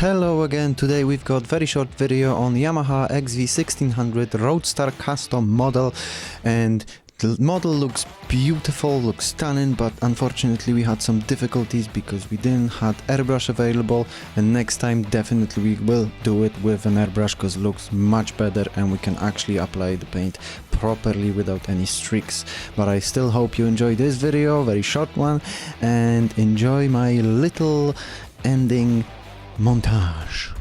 Hello again. Today we've got very short video on Yamaha XV1600 RoadStar custom model, and the model looks beautiful, looks stunning, but unfortunately we had some difficulties because we didn't have airbrush available, and next time definitely we will do it with an airbrush because it looks much better and we can actually apply the paint properly without any streaks. But I still hope you enjoy this video, very short one, and enjoy my little ending montage.